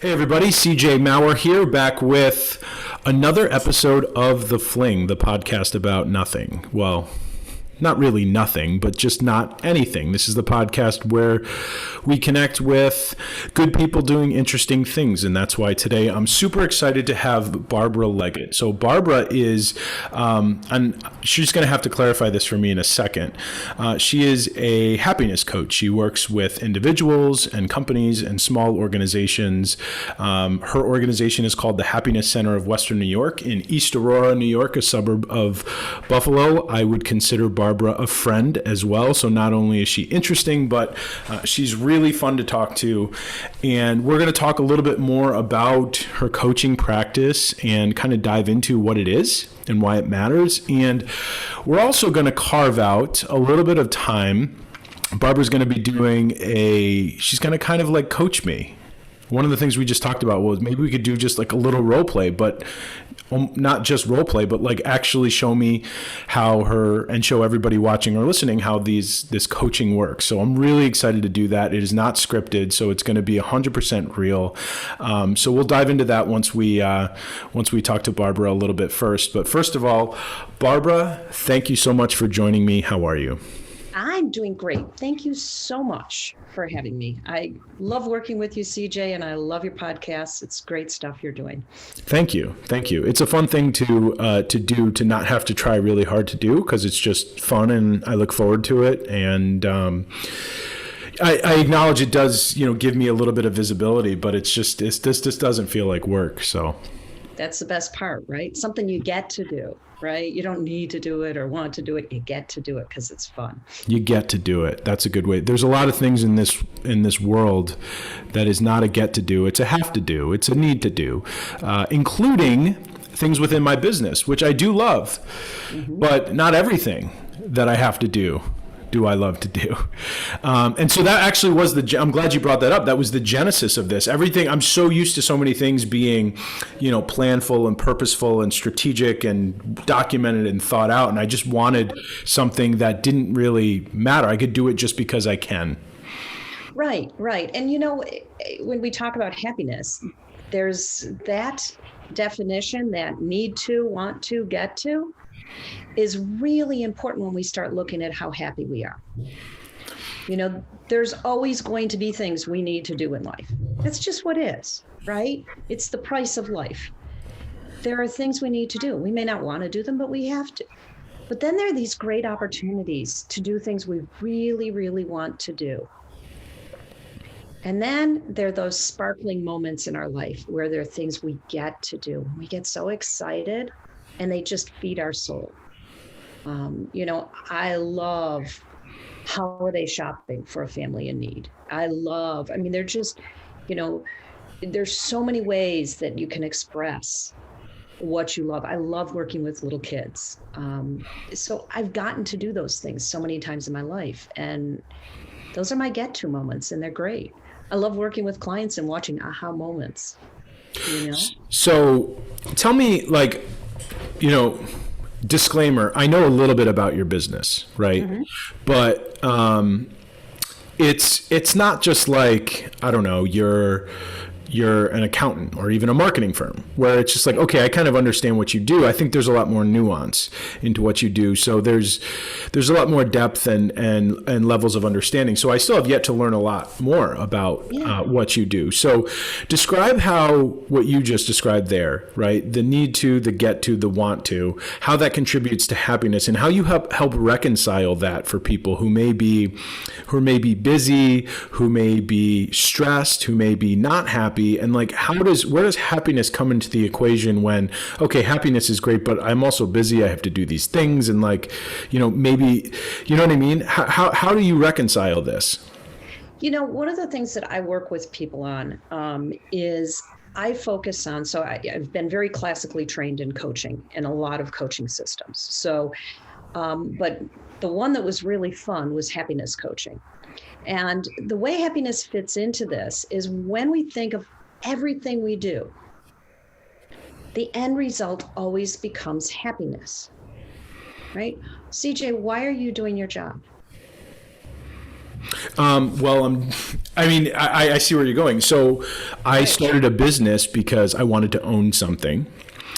Hey everybody, CJ Maurer here, back with another episode of The Fling, the podcast about nothing. Well, not really nothing, but just not anything. This is the podcast where we connect with good people doing interesting things, and that's why today I'm super excited to have Barbara Leggett. So Barbara is, and she's going to have to clarify this for me in a second. She is a happiness coach. She works with individuals and companies and small organizations. Her organization is called the Happiness Center of Western New York in East Aurora, New York, a suburb of Buffalo. I would consider Barbara a friend as well. So not only is she interesting, but she's really fun to talk to. And we're going to talk a little bit more about her coaching practice and kind of dive into what it is and why it matters. And we're also going to carve out a little bit of time. Barbara's going to be she's going to kind of like coach me. One of the things we just talked about was maybe we could do just like a little role play, but not just role play, but like actually show me and show everybody watching or listening how this coaching works. So I'm really excited to do that. It is not scripted, so it's going to be 100% real. So we'll dive into that once we talk to Barbara a little bit first. But first of all, Barbara, thank you so much for joining me. How are you? I'm doing great. Thank you so much for having me. I love working with you, CJ, and I love your podcast. It's great stuff you're doing. Thank you. It's a fun thing to do, to not have to try really hard to do, because it's just fun and I look forward to it. And I acknowledge it does, give me a little bit of visibility, but this just doesn't feel like work. So that's the best part, right? Something you get to do. Right? You don't need to do it or want to do it. You get to do it because it's fun. You get to do it. That's a good way. There's a lot of things in this world that is not a get to do. It's a have to do. It's a need to do, including things within my business, which I do love, but not everything that I have to do I love to do. And so that actually was I'm glad you brought that up. That was the genesis of this. Everything, I'm so used to so many things being, planful and purposeful and strategic and documented and thought out. And I just wanted something that didn't really matter. I could do it just because I can. Right. And when we talk about happiness, there's that definition, that need to, want to, get to, is really important when we start looking at how happy we are. There's always going to be things we need to do in life. That's just what is, right? It's the price of life. There are things we need to do. We may not want to do them, but we have to. But then there are these great opportunities to do things we really, really want to do. And then there are those sparkling moments in our life where there are things we get to do. We get so excited and they just feed our soul. I love holiday shopping for a family in need. They're just, there's so many ways that you can express what you love. I love working with little kids. So I've gotten to do those things so many times in my life. And those are my get-to moments, and they're great. I love working with clients and watching aha moments. So tell me, disclaimer, I know a little bit about your business, right? Mm-hmm. But it's not just like, I don't know, you're an accountant or even a marketing firm where it's just like, okay, I kind of understand what you do. I think there's a lot more nuance into what you do. So there's a lot more depth and levels of understanding. So I still have yet to learn a lot more about what you do. So describe how what you just described there, right? The need to, the get to, the want to, how that contributes to happiness, and how you help reconcile that for people who may be busy, who may be stressed, who may be not happy. And like, where does happiness come into the equation when, okay, happiness is great, but I'm also busy. I have to do these things. And like, maybe, you know what I mean? How do you reconcile this? One of the things that I work with people on is I focus on, so I've been very classically trained in coaching and a lot of coaching systems. So, but the one that was really fun was happiness coaching. And the way happiness fits into this is when we think of everything we do, the end result always becomes happiness, right? CJ, why are you doing your job? I see where you're going. So I started a business because I wanted to own something.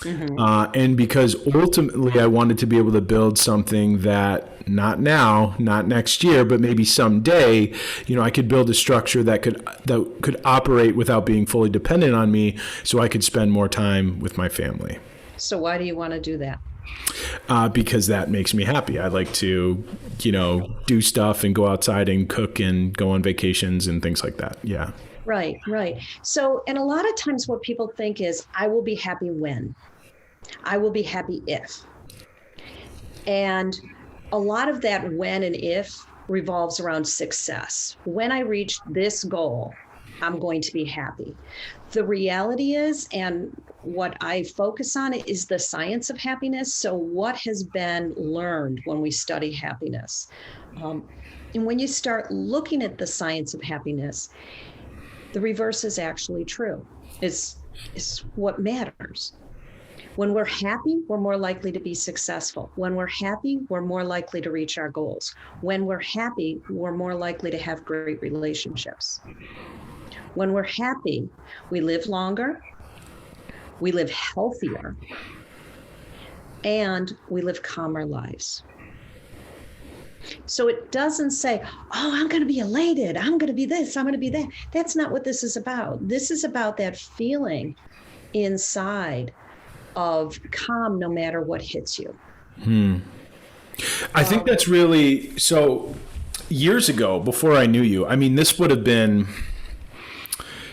And because ultimately I wanted to be able to build something that not now, not next year, but maybe someday, I could build a structure that could operate without being fully dependent on me, so I could spend more time with my family. So why do you want to do that? Because that makes me happy. I like to, do stuff and go outside and cook and go on vacations and things like that. Yeah. Right. So, and a lot of times what people think is, I will be happy when. I will be happy if. And a lot of that when and if revolves around success. When I reach this goal, I'm going to be happy. The reality is, and what I focus on is the science of happiness. So what has been learned when we study happiness? And when you start looking at the science of happiness, the reverse is actually true. It's what matters. When we're happy, we're more likely to be successful. When we're happy, we're more likely to reach our goals. When we're happy, we're more likely to have great relationships. When we're happy, we live longer, we live healthier, and we live calmer lives. So it doesn't say, I'm going to be elated, I'm going to be this, I'm going to be that. That's not what this is about. This is about that feeling inside of calm no matter what hits you. I think that's really, so years ago, before I knew you, this would have been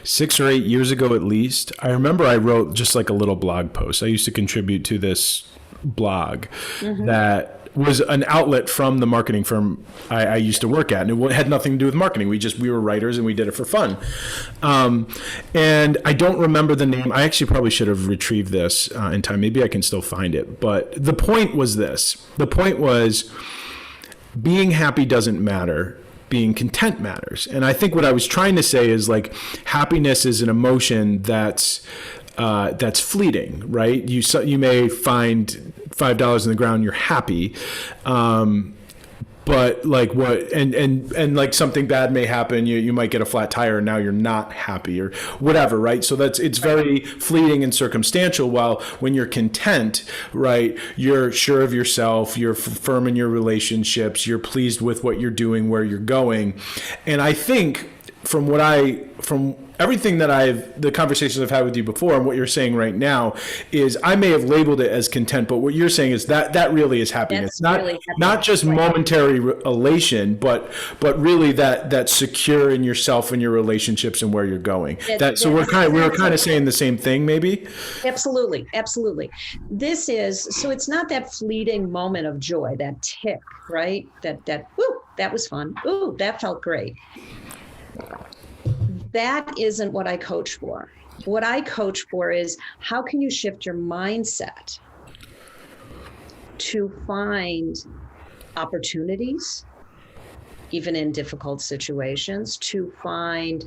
6 or 8 years ago at least. I remember I wrote just like a little blog post. I used to contribute to this blog that was an outlet from the marketing firm I used to work at, and it had nothing to do with marketing. We were writers and we did it for fun. And I don't remember the name. I actually probably should have retrieved this in time. Maybe I can still find it. But the point was this. The point was being happy doesn't matter. Being content matters. And I think what I was trying to say is like happiness is an emotion that's fleeting, right? You may find $5 in the ground, you're happy, but like what, and like something bad may happen. You might get a flat tire, and now you're not happy or whatever, right? So it's very fleeting and circumstantial. While when you're content, right, you're sure of yourself, you're firm in your relationships, you're pleased with what you're doing, where you're going, and I think from everything that the conversations I've had with you before and what you're saying right now is I may have labeled it as content, but what you're saying is that really is happiness. Not just momentary elation, but really that secure in yourself and your relationships and where you're going. So we're kind of saying the same thing, maybe? Absolutely. So it's not that fleeting moment of joy, that tick, right? That woo, that was fun. Ooh, that felt great. That isn't what I coach for. What I coach for is how can you shift your mindset to find opportunities, even in difficult situations, to find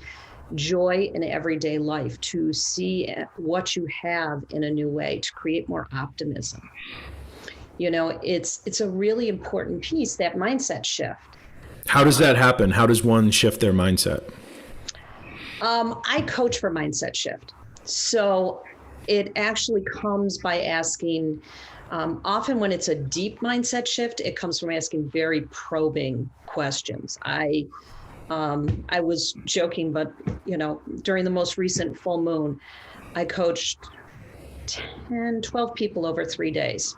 joy in everyday life, to see what you have in a new way, to create more optimism. It's a really important piece, that mindset shift. How does that happen? How does one shift their mindset? I coach for mindset shift. So it actually comes by asking, often when it's a deep mindset shift, it comes from asking very probing questions. I was joking, but during the most recent full moon, I coached 12 people over 3 days.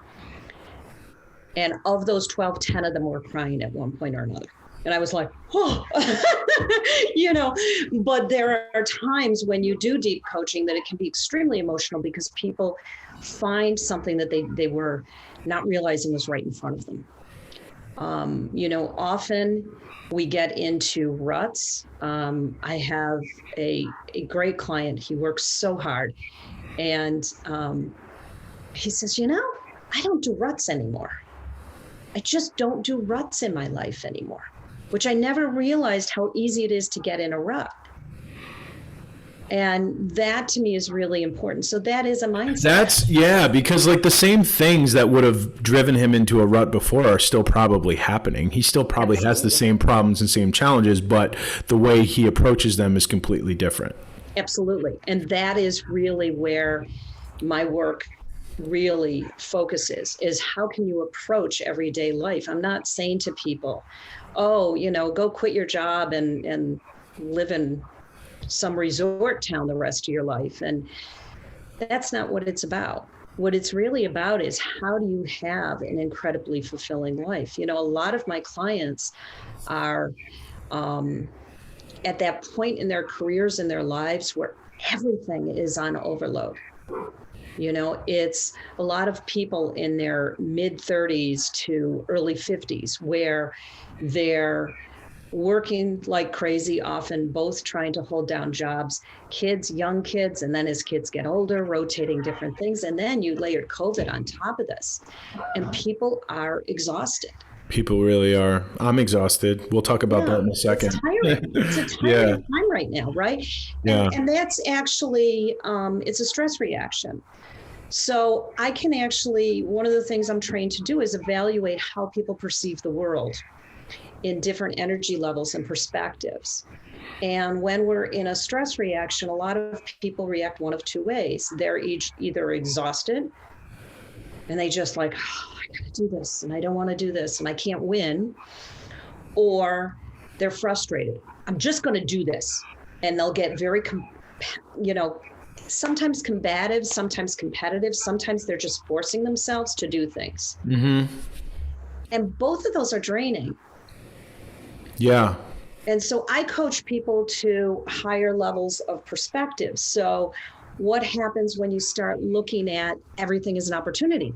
And of those 12, 10 of them were crying at one point or another. And I was like, but there are times when you do deep coaching that it can be extremely emotional because people find something that they were not realizing was right in front of them. Often we get into ruts. I have a great client. He works so hard. And he says, I don't do ruts anymore. I just don't do ruts in my life anymore. Which I never realized how easy it is to get in a rut. And that to me is really important. So that is a mindset. Because like the same things that would have driven him into a rut before are still probably happening. He still probably has the same problems and same challenges, but the way he approaches them is completely different. Absolutely. And that is really where my work really focuses, is how can you approach everyday life? I'm not saying to people, oh, go quit your job and live in some resort town the rest of your life. And that's not what it's about. What it's really about is how do you have an incredibly fulfilling life? A lot of my clients are at that point in their careers and their lives where everything is on overload. It's a lot of people in their mid 30s to early 50s where they're working like crazy, often both trying to hold down jobs, young kids, and then as kids get older, rotating different things. And then you layered COVID on top of this, and people are exhausted. People really are. I'm exhausted. We'll talk about that in a second. It's a tiring time right now, right? And that's actually, it's a stress reaction. So I can actually, one of the things I'm trained to do is evaluate how people perceive the world in different energy levels and perspectives. And when we're in a stress reaction, a lot of people react one of two ways. They're either exhausted and they just like, oh, I gotta do this and I don't want to do this and I can't win, or they're frustrated. I'm just going to do this. And they'll get very, sometimes combative, sometimes competitive, sometimes they're just forcing themselves to do things. Mm-hmm. And both of those are draining. Yeah. And so I coach people to higher levels of perspective. So what happens when you start looking at everything as an opportunity?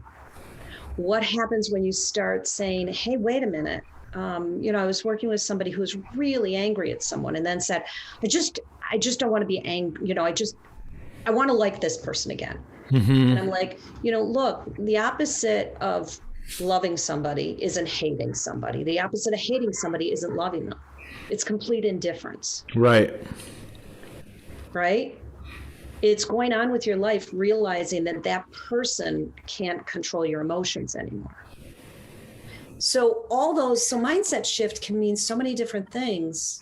What happens when you start saying, hey, wait a minute. I was working with somebody who was really angry at someone and then said, I just don't want to be angry. I want to like this person again. Mm-hmm. And I'm like, look, the opposite of loving somebody isn't hating somebody. The opposite of hating somebody isn't loving them. It's complete indifference. Right. Right? It's going on with your life, realizing that person can't control your emotions anymore. So mindset shift can mean so many different things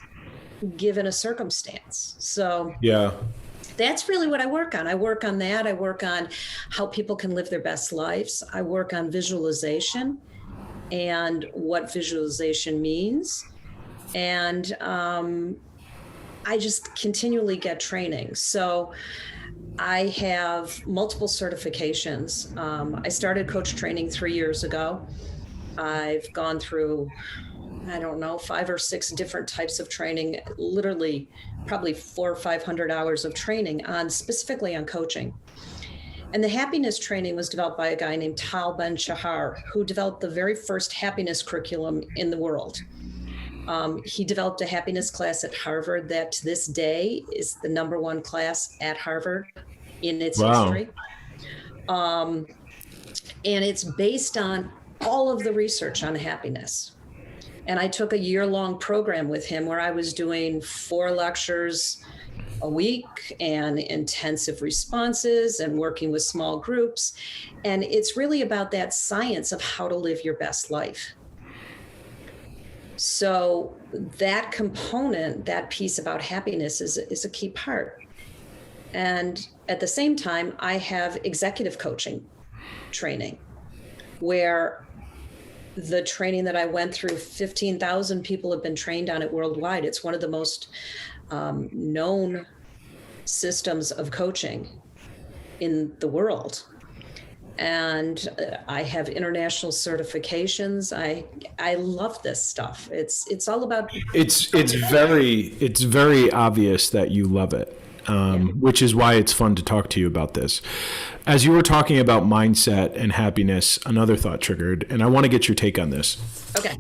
given a circumstance. So yeah. That's really what I work on. I work on that. I work on how people can live their best lives. I work on visualization and what visualization means. And I just continually get training. So I have multiple certifications. I started coach training 3 years ago. I've gone through, 5 or 6 different types of training, literally probably 400 or 500 hours of training specifically on coaching. And the happiness training was developed by a guy named Tal Ben-Shahar, who developed the very first happiness curriculum in the world. He developed a happiness class at Harvard that to this day is the #1 class at Harvard in its history. And it's based on all of the research on happiness. And I took a year-long program with him where I was doing 4 lectures a week and intensive responses and working with small groups. And it's really about that science of how to live your best life. So that component, that piece about happiness is a key part. And at the same time, I have executive coaching training where the training that I went through, 15,000 people have been trained on it worldwide. It's one of the most known systems of coaching in the world. And I have international certifications. I love this stuff. It's all about. It's very obvious that you love it. Which is why it's fun to talk to you about this. As you were talking about mindset and happiness, another thought triggered, and I want to get your take on this. Okay.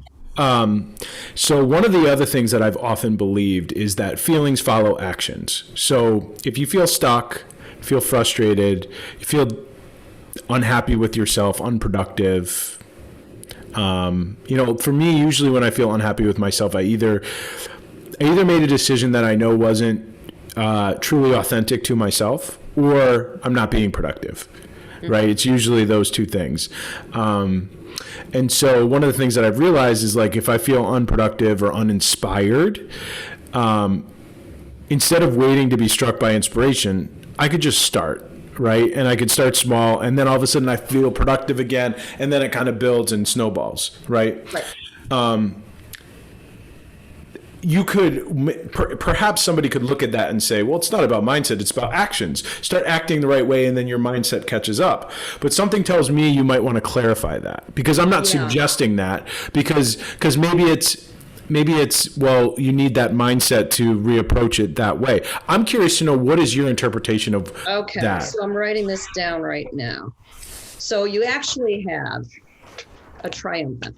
So one of the other things that I've often believed is that feelings follow actions. So if you feel stuck, feel frustrated, you feel unhappy with yourself, unproductive, for me, usually when I feel unhappy with myself, I either made a decision that I know wasn't truly authentic to myself, or I'm not being productive, right? It's usually those two things. And so one of the things that I've realized is, like, if I feel unproductive or uninspired, instead of waiting to be struck by inspiration, I could just start, right? And I could start small, and then all of a sudden I feel productive again, and then it kind of builds and snowballs, right? You could, perhaps somebody could look at that and say, well, it's not about mindset, it's about actions. Start acting the right way, and then your mindset catches up. But something tells me you might want to clarify that, because I'm not suggesting that, because maybe it's, well, you need that mindset to reapproach it that way. I'm curious to know, what is your interpretation of that? Okay, so I'm writing this down right now. So you actually have a triumvirate.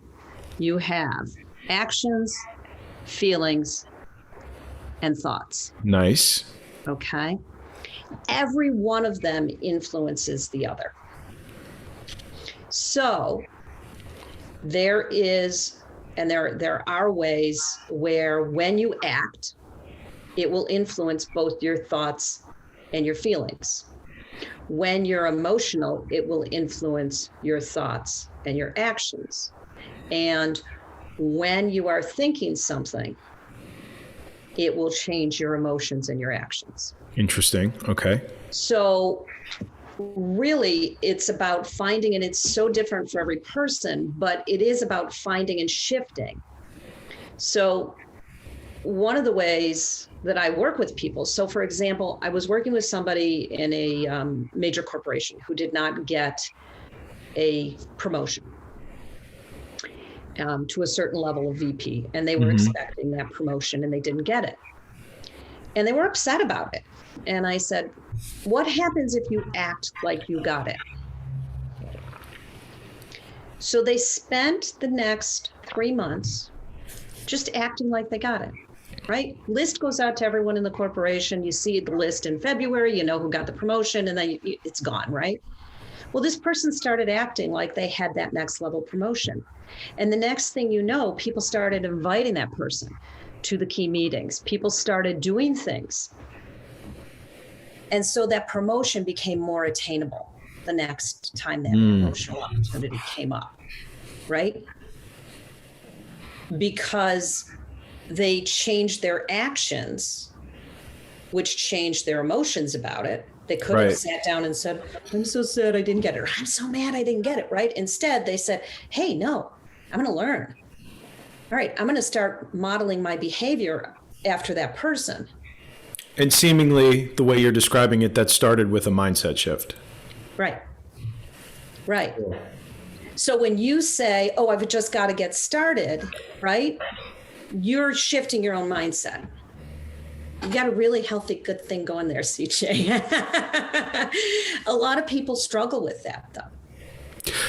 You have actions, feelings, and thoughts. Nice. Okay. Every one of them influences the other. So there are ways where when you act, it will influence both your thoughts and your feelings. When you're emotional, it will influence your thoughts and your actions. And when you are thinking something, it will change your emotions and your actions. Interesting. Okay. So really, it's about finding, and it's so different for every person, but it is about finding and shifting. So one of the ways that I work with people, so for example, I was working with somebody in a major corporation who did not get a promotion to a certain level of VP, and they were expecting that promotion and they didn't get it. And they were upset about it. And I said, what happens if you act like you got it? So they spent the next 3 months just acting like they got it, right? List goes out to everyone in the corporation. You see the list in February, you know who got the promotion, and then it's gone, right? Well, this person started acting like they had that next level promotion. And the next thing you know, people started inviting that person to the key meetings. People started doing things. And so that promotion became more attainable the next time that promotional opportunity came up, right? Because they changed their actions, which changed their emotions about it. They could have sat down and said, I'm so sad I didn't get it. Or, I'm so mad I didn't get it, right? Instead, they said, hey, no, I'm going to learn. All right, I'm going to start modeling my behavior after that person. And seemingly, the way you're describing it, that started with a mindset shift. Right. Right. So when you say, oh, I've just got to get started, right? You're shifting your own mindset. You got a really healthy, good thing going there, CJ. A lot of people struggle with that, though.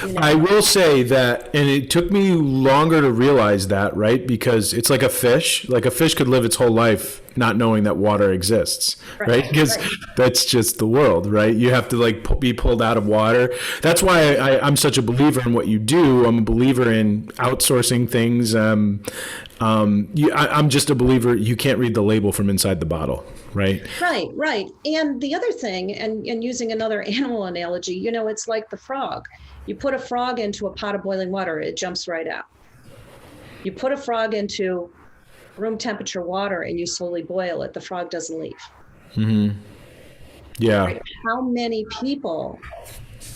You know? I will say that, and it took me longer to realize that, right? Because it's like a fish. Like a fish could live its whole life not knowing that water exists, right? Because that's just the world, right? You have to like be pulled out of water. That's why I'm such a believer in what you do. I'm a believer in outsourcing things. I'm just a believer. You can't read the label from inside the bottle, right? Right. And the other thing, and using another animal analogy, you know, it's like the frog. You put a frog into a pot of boiling water, it jumps right out. You put a frog into room temperature water and you slowly boil it, the frog doesn't leave. Mm-hmm. Yeah. Right? How many people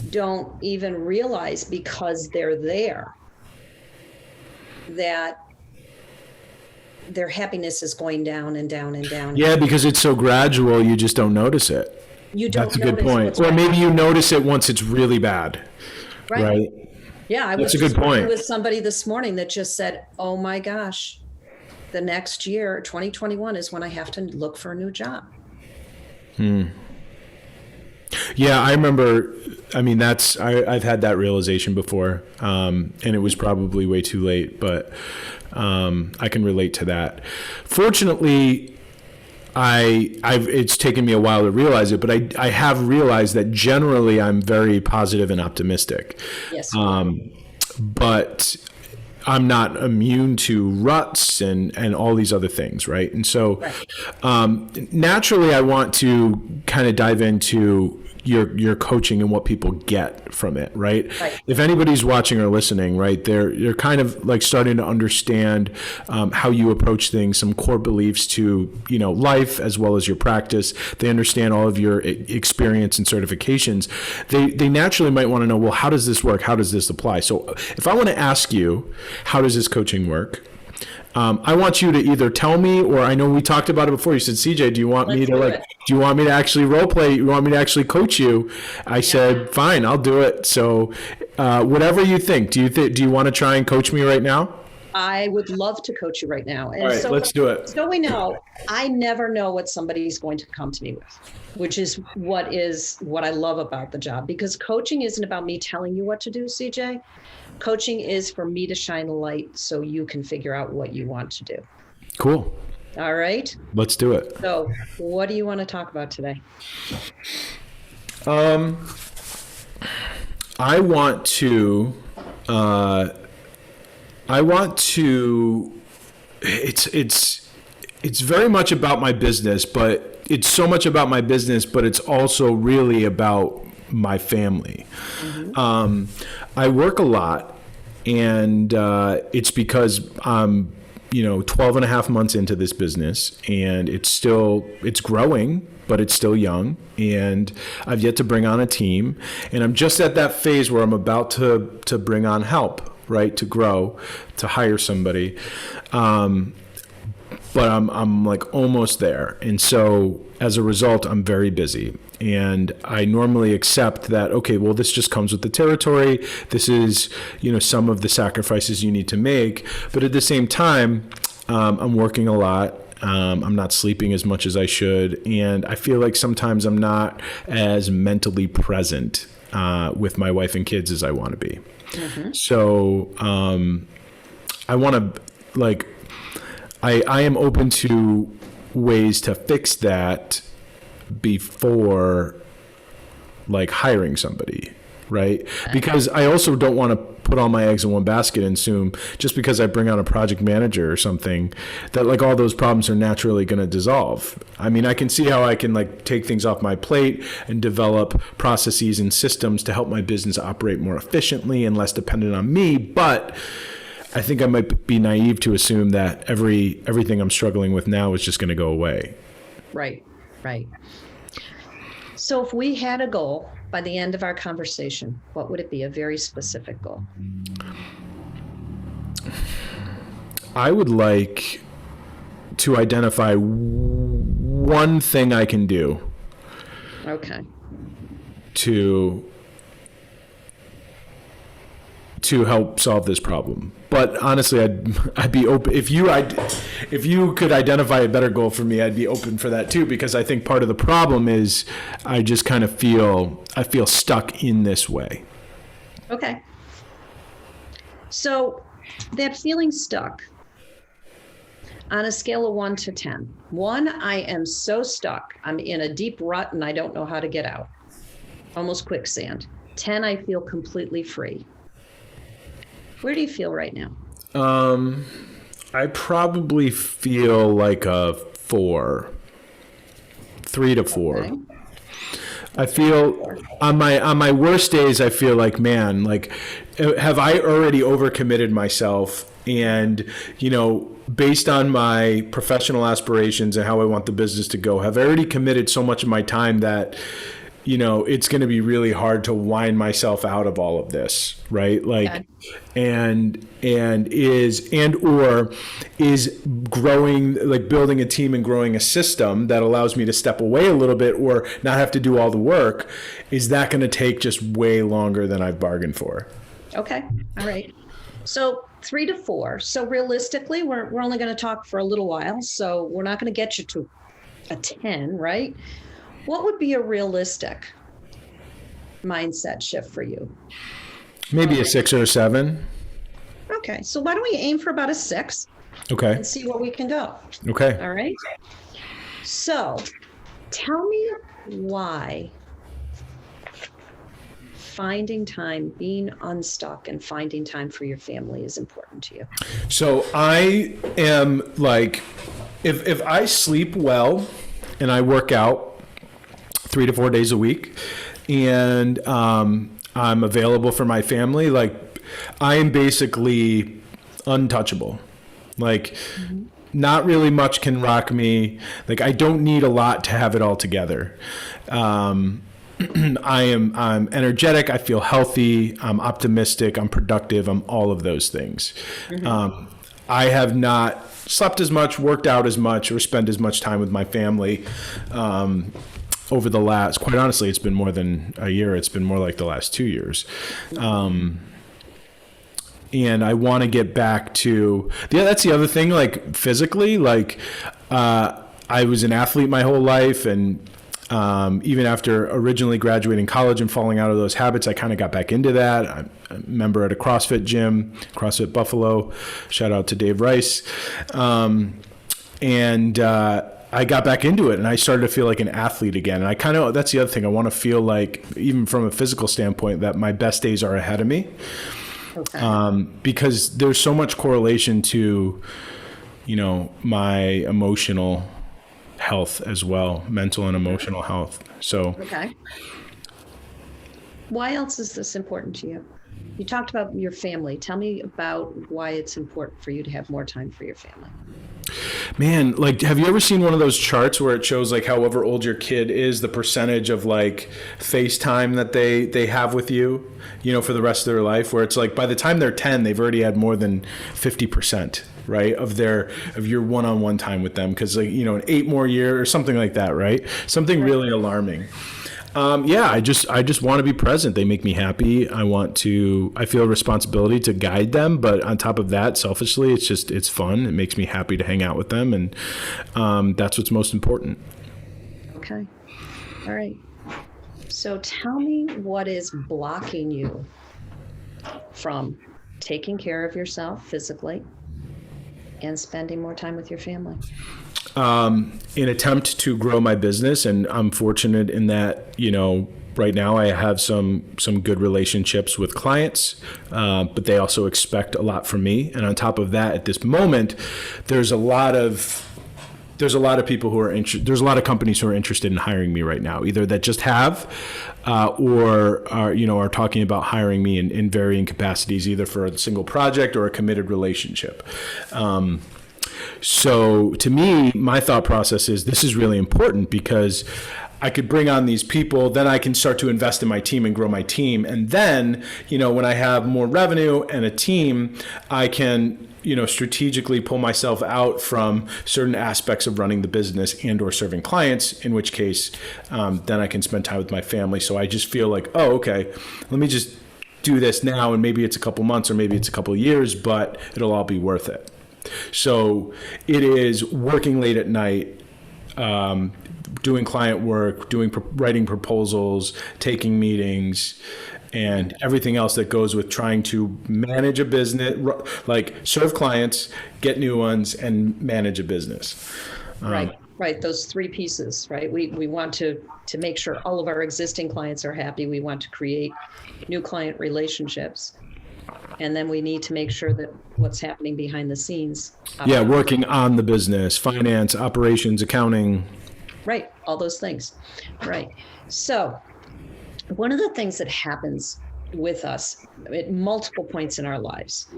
don't even realize, because they're there, that their happiness is going down and down and down? Yeah, because it's so gradual, you just don't notice it. You don't. That's a good point. Or maybe you notice it once it's really bad. Right. Yeah, I was just working with somebody this morning that just said, oh my gosh, the next year, 2021, is when I have to look for a new job. Yeah, I remember. I mean, I've had that realization before, and it was probably way too late, but I can relate to that. Fortunately, it's taken me a while to realize it, but I have realized that generally I'm very positive and optimistic. Yes. But I'm not immune to ruts and all these other things, right? And so naturally I want to kind of dive into your coaching and what people get from it, right? If anybody's watching or listening, right, they're kind of like starting to understand how you approach things, some core beliefs to, life as well as your practice. They understand all of your experience and certifications. They naturally might want to know, well, how does this work? How does this apply? So if I want to ask you, how does this coaching work? I want you to either tell me, or I know we talked about it before. You said, CJ, do you want me to actually role play? You want me to actually coach you? I said, fine, I'll do it. So, whatever you think. Do you want to try and coach me right now? I would love to coach you right now. And all right, so, let's do it. So we know, I never know what somebody's going to come to me with, which is what I love about the job, because coaching isn't about me telling you what to do, CJ. Coaching is for me to shine a light so you can figure out what you want to do. Cool. All right. Let's do it. So what do you want to talk about today? I want to, it's very much about my business, but it's so much about my business, but it's also really about my family. Mm-hmm. I work a lot, and it's because I'm 12 and a half months into this business, and it's growing, but it's still young, and I've yet to bring on a team, and I'm just at that phase where I'm about to bring on help, right, to grow, to hire somebody. But I'm like almost there. And so as a result, I'm very busy. And I normally accept that, okay, well, this just comes with the territory. This is, some of the sacrifices you need to make. But at the same time, I'm working a lot. I'm not sleeping as much as I should. And I feel like sometimes I'm not as mentally present with my wife and kids as I want to be. Mm-hmm. So I want to, I am open to ways to fix that before hiring somebody, right? Because I also don't want to put all my eggs in one basket and assume just because I bring on a project manager or something that all those problems are naturally going to dissolve. I mean, I can see how I can take things off my plate and develop processes and systems to help my business operate more efficiently and less dependent on me, but I think I might be naive to assume that everything I'm struggling with now is just going to go away. Right. So if we had a goal by the end of our conversation, what would it be? A very specific goal. I would like to identify one thing I can do. Okay. To help solve this problem. But honestly, I'd be open if you could identify a better goal for me. I'd be open for that too, because I think part of the problem is I just kind of feel stuck in this way. Okay. So that feeling stuck, on a scale of 1 to 10. 1, I am so stuck. I'm in a deep rut and I don't know how to get out. Almost quicksand. 10, I feel completely free. Where do you feel right now? I probably feel like a 4, 3 to 4. Okay. I feel on my worst days, I feel like, man, have I already overcommitted myself? And, based on my professional aspirations and how I want the business to go, have I already committed so much of my time that, it's going to be really hard to wind myself out of all of this, right? Is growing, building a team and growing a system that allows me to step away a little bit or not have to do all the work, is that going to take just way longer than I've bargained for? Okay. All right. So 3 to 4. So realistically, we're only going to talk for a little while. So we're not going to get you to a 10, right? What would be a realistic mindset shift for you? Maybe a 6 or a 7. Okay. So why don't we aim for about a 6? Okay. And see where we can go. Okay. All right. So tell me why finding time, being unstuck and finding time for your family is important to you? So I am like, if I sleep well and I work out 3 to 4 days a week, and I'm available for my family, like I am basically untouchable. Like not really much can rock me. Like I don't need a lot to have it all together. I'm energetic. I feel healthy. I'm optimistic. I'm productive. I'm all of those things. I have not slept as much, worked out as much, or spent as much time with my family over the last, quite honestly, it's been more than a year. It's been more like the last 2 years. And I want to get back to, yeah, that's the other thing, like physically, like I was an athlete my whole life, and even after originally graduating college and falling out of those habits, I kind of got back into that. I'm a member at a CrossFit gym, CrossFit Buffalo. Shout out to Dave Rice. I got back into it, and I started to feel like an athlete again. And that's the other thing. I want to feel like, even from a physical standpoint, that my best days are ahead of me. Okay. Because there's so much correlation to, my emotional health as well, mental and emotional health. So. Okay. Why else is this important to you? You talked about your family. Tell me about why it's important for you to have more time for your family. Man, like, have you ever seen one of those charts where it shows like however old your kid is, the percentage of like FaceTime that they have with you, for the rest of their life, where it's like by the time they're 10, they've already had more than 50%, right, of your one-on-one time with them, because like, an 8 more year or something like that, right? Something really alarming. I just want to be present. They make me happy. I feel a responsibility to guide them, but on top of that, selfishly, it's fun. It makes me happy to hang out with them, and that's what's most important. Okay. All right. So tell me what is blocking you from taking care of yourself physically and spending more time with your family. In attempt to grow my business, and I'm fortunate in that, right now I have some good relationships with clients, but they also expect a lot from me. And on top of that, at this moment, there's a lot of people who are interested. There's a lot of companies who are interested in hiring me right now, either that just have, or are talking about hiring me in varying capacities, either for a single project or a committed relationship. So to me, my thought process is this is really important, because I could bring on these people, then I can start to invest in my team and grow my team. And then, when I have more revenue and a team, I can, strategically pull myself out from certain aspects of running the business and or serving clients, in which case, then I can spend time with my family. So I just feel like, oh, okay, let me just do this now. And maybe it's a couple months or maybe it's a couple years, but it'll all be worth it. So it is working late at night, doing client work, writing proposals, taking meetings, and everything else that goes with trying to manage a business, like serve clients, get new ones, and manage a business. Right. Those 3 pieces, right? We want to make sure all of our existing clients are happy. We want to create new client relationships. And then we need to make sure that what's happening behind the scenes. Working on the business, finance, operations, accounting. Right. All those things. Right. So one of the things that happens with us at multiple points in our lives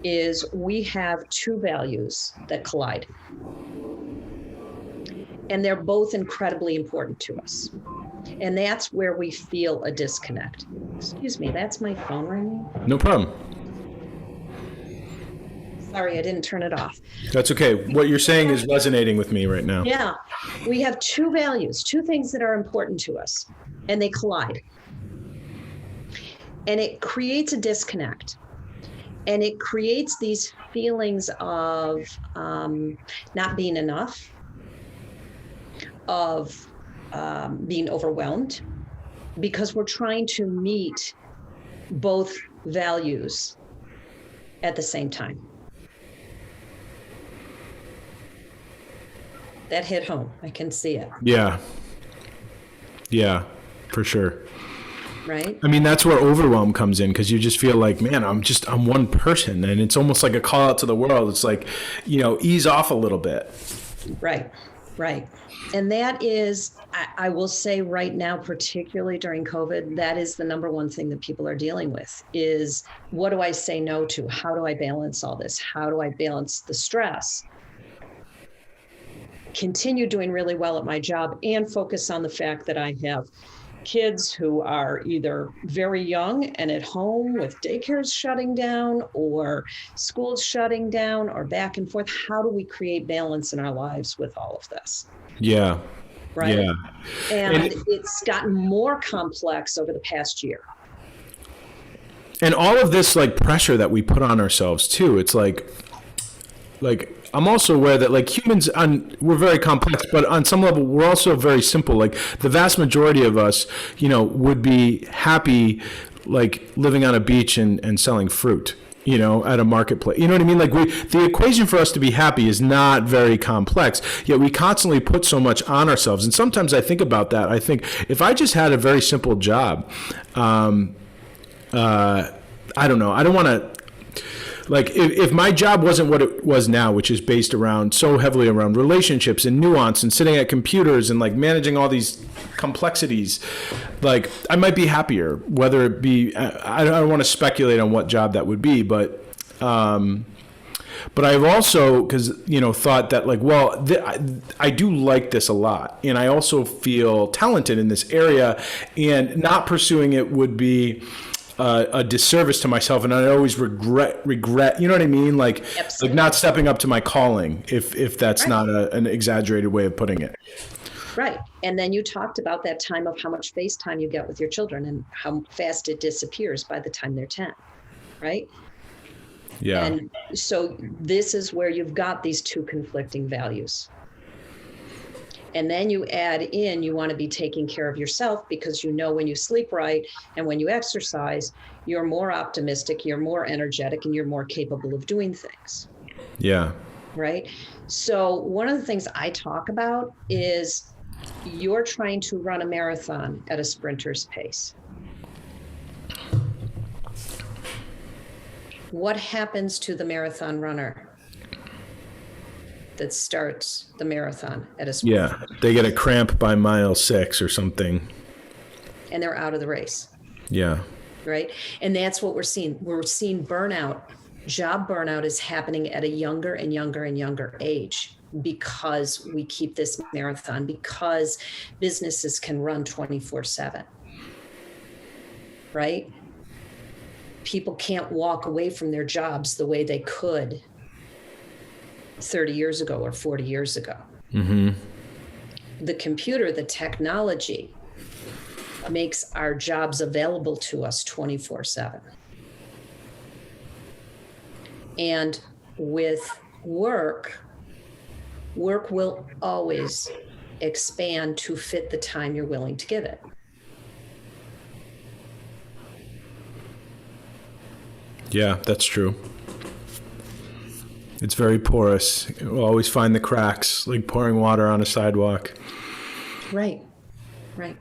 is we have 2 values that collide. And they're both incredibly important to us. And that's where we feel a disconnect. Excuse me, that's my phone ringing? No problem. Sorry, I didn't turn it off. That's okay. What you're saying is resonating with me right now. Yeah. We have 2 values, 2 things that are important to us, and they collide. And it creates a disconnect. And it creates these feelings of not being enough, of being overwhelmed, because we're trying to meet both values at the same time. That hit home. I can see it. Yeah, for sure. right? I mean, that's where overwhelm comes in, because you just feel like, man, I'm one person, and it's almost like a call out to the world. It's like, ease off a little bit. Right, right. And that is, I will say right now, particularly during COVID, that is the number one thing that people are dealing with is, what do I say no to? How do I balance all this? How do I balance the stress? Continue doing really well at my job and focus on the fact that I have kids who are either very young and at home with daycares shutting down or schools shutting down or back and forth. How do we create balance in our lives with all of this? Yeah. Right. Yeah. And it's gotten more complex over the past year. And all of this like pressure that we put on ourselves too, it's like I'm also aware that like humans, we're very complex, but on some level we're also very simple. Like the vast majority of us, would be happy like living on a beach and selling fruit, at a marketplace. You know what I mean? Like the equation for us to be happy is not very complex, yet we constantly put so much on ourselves. And sometimes I think about that. I think if I just had a very simple job, I don't know. I don't want to, like, if my job wasn't what it was now, which is based around so heavily around relationships and nuance and sitting at computers and like managing all these complexities, like I might be happier, whether it be, I don't want to speculate on what job that would be, but I've also, thought that like, well, I do like this a lot, and I also feel talented in this area, and not pursuing it would be a disservice to myself, and I always regret. You know what I mean? Like, Absolutely. like not stepping up to my calling, if that's not an exaggerated way of putting it. Right. And then you talked about that time of how much FaceTime you get with your children and how fast it disappears by the time they're 10, right? Yeah. And so this is where you've got these two conflicting values. And then you add in, you want to be taking care of yourself, because when you sleep right and when you exercise, you're more optimistic, you're more energetic, and you're more capable of doing things. Yeah. Right? So one of the things I talk about is you're trying to run a marathon at a sprinter's pace. What happens to the marathon runner that starts the marathon at a sprint? Yeah. They get a cramp by mile 6 or something, and they're out of the race. Yeah. Right. And that's what we're seeing. We're seeing burnout. Job burnout is happening at a younger and younger and younger age, because we keep this marathon, because businesses can run 24/7. Right. People can't walk away from their jobs the way they could 30 years ago or 40 years ago. Mm-hmm. The computer, the technology makes our jobs available to us 24/7. And with work will always expand to fit the time you're willing to give it. Yeah, that's true. It's very porous. We'll always find the cracks, like pouring water on a sidewalk. Right, right.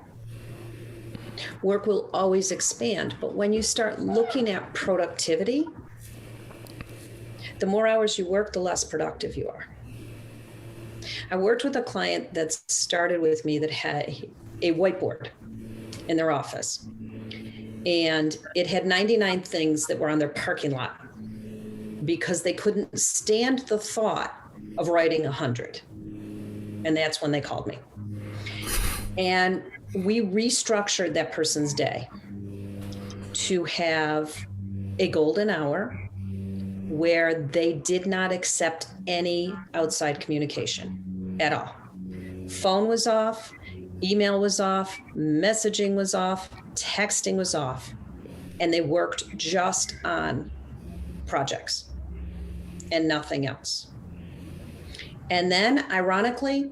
Work will always expand, but when you start looking at productivity, the more hours you work, the less productive you are. I worked with a client that started with me that had a whiteboard in their office, and it had 99 things that were on their parking lot, because they couldn't stand the thought of writing 100. And that's when they called me. And we restructured that person's day to have a golden hour where they did not accept any outside communication at all. Phone was off, email was off, messaging was off, texting was off, and they worked just on projects and nothing else. And then, ironically,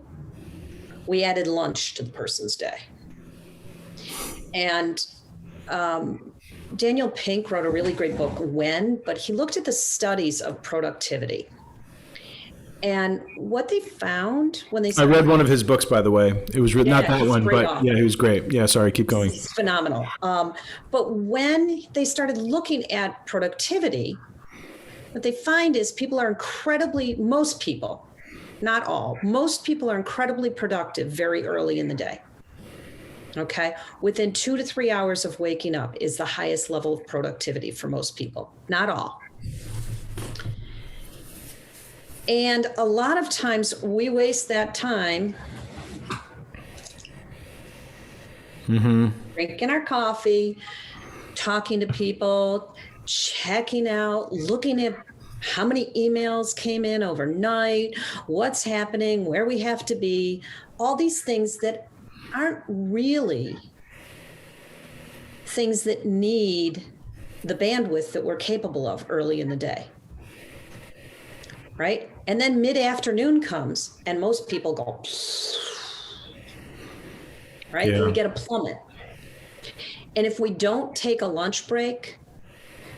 we added lunch to the person's day. And Daniel Pink wrote a really great book, When, but he looked at the studies of productivity. And what they found when they I started, read one of his books, by the way. It was not Yeah, that he's a one, great but author. yeah, he was great. Yeah, sorry, keep going. It's phenomenal. But when they started looking at productivity, what they find is most people, not all, most people are incredibly productive very early in the day. Okay. Within 2 to 3 hours of waking up is the highest level of productivity for most people, not all. And a lot of times we waste that time drinking our coffee, talking to people, checking out, looking at how many emails came in overnight, what's happening, where we have to be, all these things that aren't really things that need the bandwidth that we're capable of early in the day. Right? And then mid-afternoon comes and most people go, right? Yeah. And we get a plummet. And if we don't take a lunch break,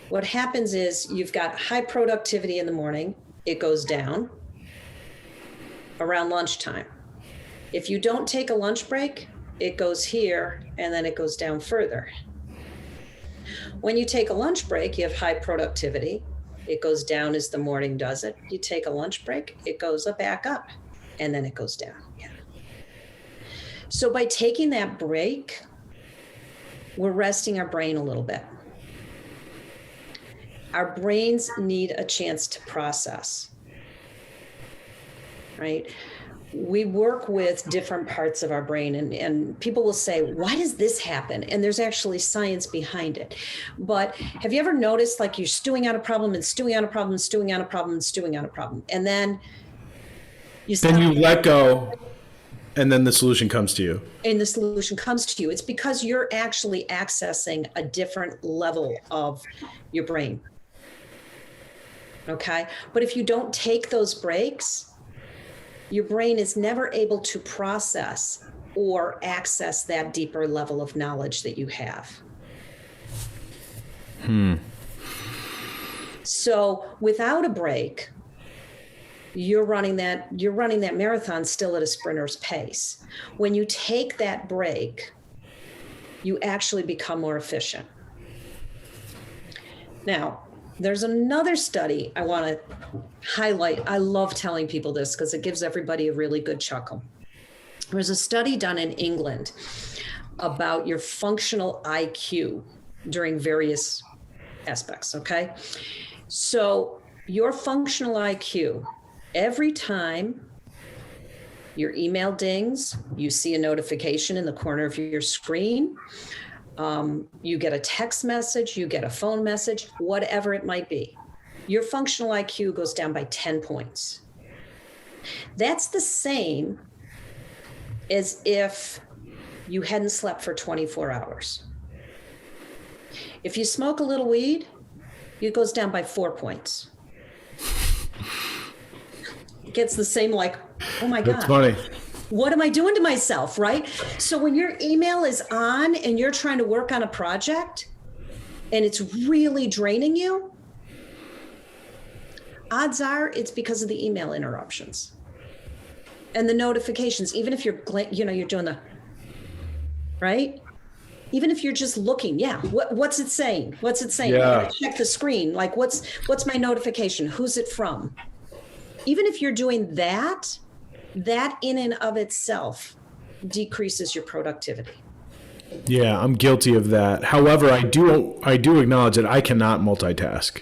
what happens is you've got high productivity in the morning, it goes down around lunchtime. If you don't take a lunch break, it goes here and then it goes down further. When you take a lunch break, you have high productivity. It goes down as the morning does it. You take a lunch break, it goes back up and then it goes down. Yeah. So by taking that break, we're resting our brain a little bit. Our brains need a chance to process, right? We work with different parts of our brain and people will say, why does this happen? And there's actually science behind it. But have you ever noticed like you're stewing out a problem and stewing out a problem, and stewing out a problem, and stewing out a problem. And then you let go and then the solution comes to you. And the solution comes to you. It's because you're actually accessing a different level of your brain. Okay. But if you don't take those breaks, your brain is never able to process or access that deeper level of knowledge that you have. So without a break, you're running that marathon still at a sprinter's pace. When you take that break, you actually become more efficient. Now, there's another study I want to highlight. I love telling people this because it gives everybody a really good chuckle. There's a study done in England about your functional IQ during various aspects, okay? So your functional IQ, every time your email dings, you see a notification in the corner of your screen, you get a text message, you get a phone message, whatever it might be. Your functional IQ goes down by 10 points. That's the same as if you hadn't slept for 24 hours. If you smoke a little weed, it goes down by 4 points. It gets the same like, oh my God. That's funny. What am I doing to myself, right? So when your email is on and you're trying to work on a project and it's really draining you, odds are it's because of the email interruptions and the notifications. Even if you're doing the, right? Even if you're just looking, what's it saying? What's it saying? Yeah. I gotta check the screen. Like what's my notification? Who's it from? Even if you're doing that in and of itself decreases your productivity. Yeah, I'm guilty of that. However, I do acknowledge that I cannot multitask.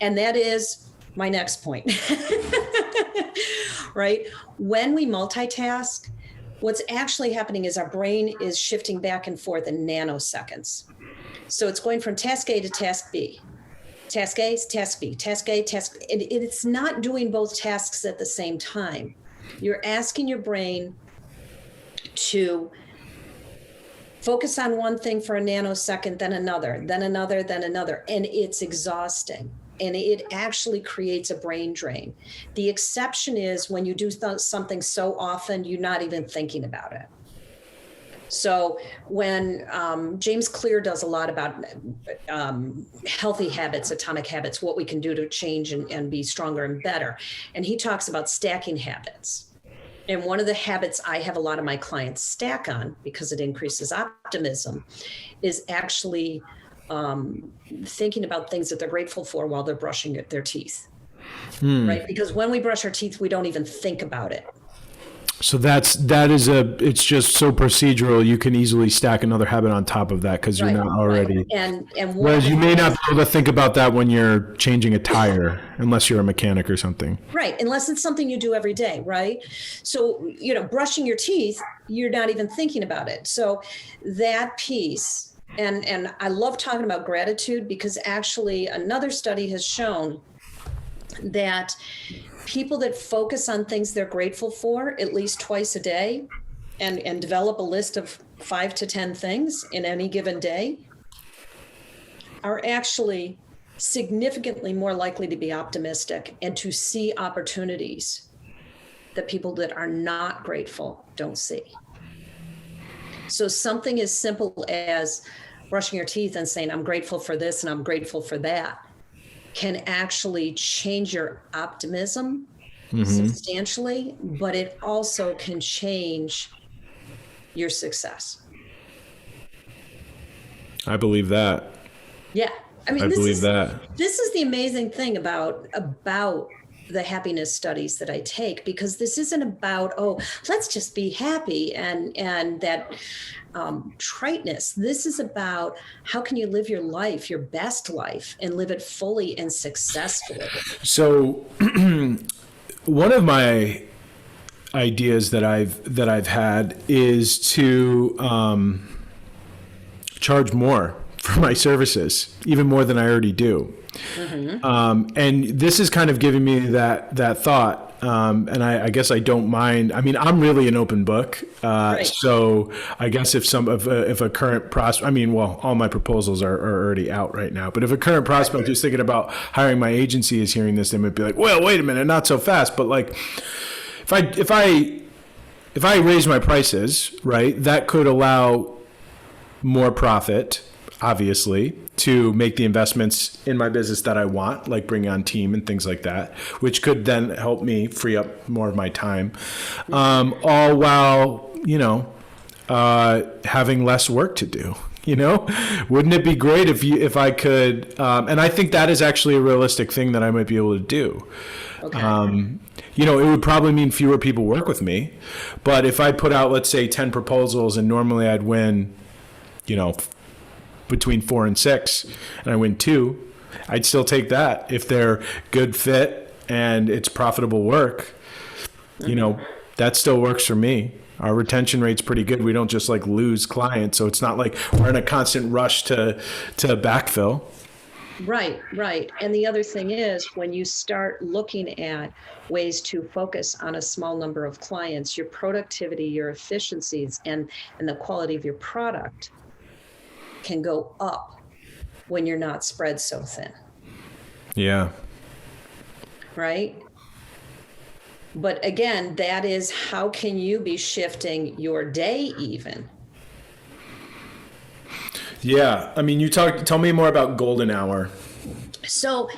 And that is my next point. Right? When we multitask, what's actually happening is our brain is shifting back and forth in nanoseconds. So it's going from task A to task B. Task A, task B, task A, task B. And it's not doing both tasks at the same time. You're asking your brain to focus on one thing for a nanosecond, then another, then another, then another. And it's exhausting. And it actually creates a brain drain. The exception is when you do something so often, you're not even thinking about it. So when James Clear does a lot about healthy habits, atomic habits, what we can do to change and be stronger and better. And he talks about stacking habits. And one of the habits I have a lot of my clients stack on, because it increases optimism, is actually thinking about things that they're grateful for while they're brushing their teeth. Right? Because when we brush our teeth, we don't even think about it. So it's just so procedural. You can easily stack another habit on top of that because you're not already. Right. And whereas you may not be able to think about that when you're changing a tire, unless you're a mechanic or something. Right. Unless it's something you do every day. Right. So, brushing your teeth, you're not even thinking about it. So that piece, and I love talking about gratitude, because actually another study has shown that people that focus on things they're grateful for at least twice a day and develop a list of 5 to 10 things in any given day are actually significantly more likely to be optimistic and to see opportunities that people that are not grateful don't see. So something as simple as brushing your teeth and saying, I'm grateful for this and I'm grateful for that, can actually change your optimism substantially, but it also can change your success. I believe that. Yeah. I mean, I believe that. This is the amazing thing about the happiness studies that I take, because this isn't about, let's just be happy and that triteness. This is about how can you live your life, your best life, and live it fully and successfully. So one of my ideas that I've had is to charge more for my services, even more than I already do. And this is kind of giving me that thought. And I guess I don't mind. I mean, I'm really an open book. Right. So I guess if a current prospect, all my proposals are already out right now, but if a current prospect who's thinking about hiring my agency is hearing this, they might be like, well, wait a minute, not so fast. But like, if I raise my prices, right, that could allow more profit, obviously, to make the investments in my business that I want, like bringing on team and things like that, which could then help me free up more of my time, all while, having less work to do. Wouldn't it be great if I could, and I think that is actually a realistic thing that I might be able to do. Okay. It would probably mean fewer people work with me, but if I put out, let's say 10 proposals and normally I'd win, between 4 and 6, and I win 2, I'd still take that if they're good fit and it's profitable work. That still works for me. Our retention rate's pretty good. We don't just lose clients, so it's not like we're in a constant rush to backfill. Right. And the other thing is, when you start looking at ways to focus on a small number of clients, your productivity, your efficiencies, and the quality of your product can go up when you're not spread so thin. Yeah. Right? But again, that is, how can you be shifting your day even? Yeah. I mean, tell me more about golden hour. So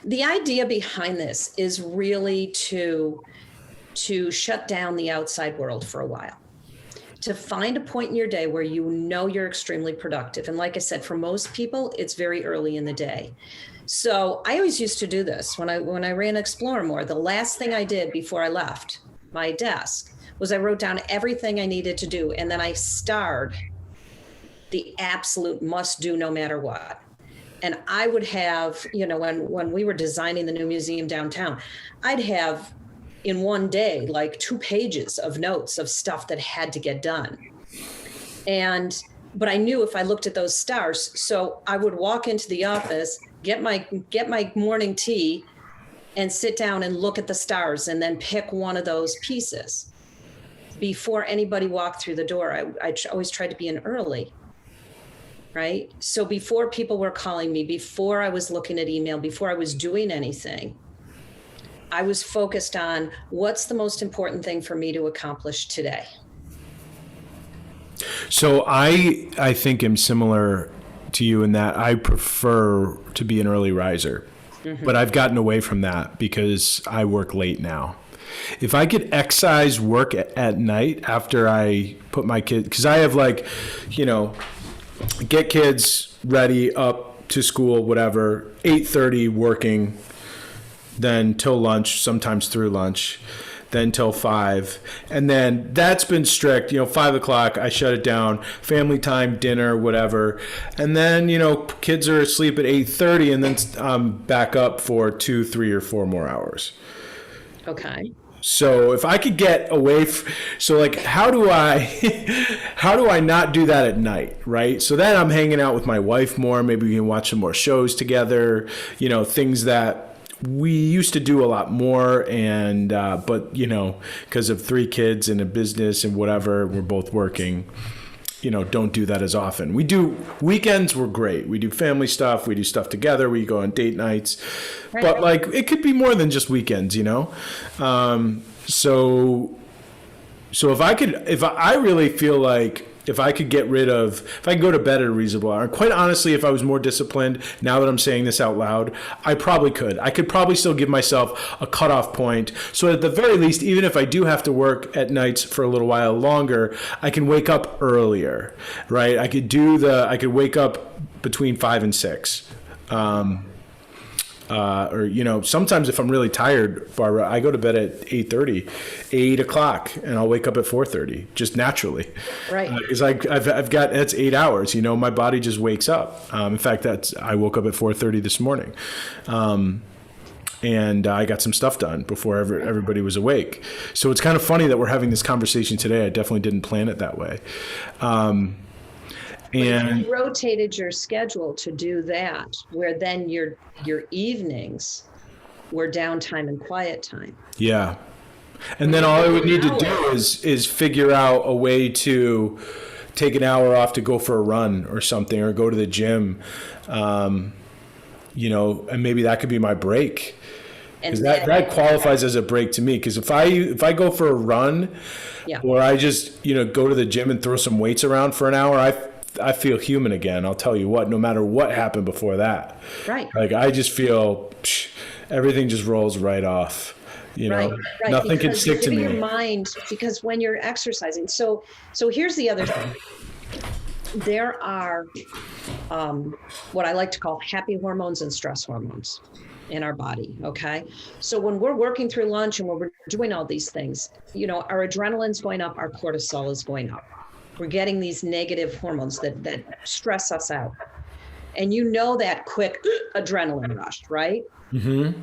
the idea behind this is really to shut down the outside world for a while, to find a point in your day where you're extremely productive. And like I said, for most people, it's very early in the day. So I always used to do this when I ran Explore More. The last thing I did before I left my desk was I wrote down everything I needed to do, and then I starred the absolute must do no matter what. And I would have, when we were designing the new museum downtown, I'd have in one day, 2 pages of notes of stuff that had to get done. But I knew if I looked at those stars, so I would walk into the office, get my morning tea, and sit down and look at the stars, and then pick one of those pieces. Before anybody walked through the door, I always tried to be in early, right? So before people were calling me, before I was looking at email, before I was doing anything, I was focused on what's the most important thing for me to accomplish today. So I think I'm similar to you in that I prefer to be an early riser, but I've gotten away from that because I work late now. If I could excise work at night after I put my kid, because I have like, get kids ready up to school, whatever, 8:30 working, then till lunch, sometimes through lunch, then till 5. And then that's been strict, 5 o'clock, I shut it down, family time, dinner, whatever. And then, kids are asleep at 8:30 and then I'm back up for 2, 3, or 4 more hours. Okay. So if I could get away, so like, how do I not do that at night, right? So then I'm hanging out with my wife more. Maybe we can watch some more shows together. Things that we used to do a lot more, and but because of 3 kids and a business and whatever, we're both working. Don't do that as often. We do weekends. We're great. We do family stuff. We do stuff together. We go on date nights, Right. but like it could be more than just weekends, So if I really feel like if I could if I could go to bed at a reasonable hour, and quite honestly, if I was more disciplined, now that I'm saying this out loud, I probably could. I could probably still give myself a cutoff point. So at the very least, even if I do have to work at nights for a little while longer, I can wake up earlier, right? I could wake up between 5 and 6. Or sometimes if I'm really tired, Barbara, I go to bed at 8:30, 8 o'clock, and I'll wake up at 4:30 just naturally. Right. Because I've got that's 8 hours. My body just wakes up. In fact, I woke up at 4:30 this morning, and I got some stuff done before everybody was awake. So it's kind of funny that we're having this conversation today. I definitely didn't plan it that way. And you rotated your schedule to do that, where then your evenings were downtime and quiet time. yeah. And then all I would need to do is figure out a way to take an hour off to go for a run or something, or go to the gym, and maybe that could be my break. Because that qualifies as a break to me. Because if I go for a run, Yeah. or I just go to the gym and throw some weights around for an hour, I feel human again. I'll tell you what, no matter what happened before that. Right. Like I just feel everything just rolls right off. Right. Nothing can stick to me. Your mind, because when you're exercising, so here's the other thing. There are what I like to call happy hormones and stress hormones in our body. Okay. So when we're working through lunch and when we're doing all these things, our adrenaline's going up, our cortisol is going up. We're getting these negative hormones that stress us out. And that quick adrenaline rush, right? Mm-hmm.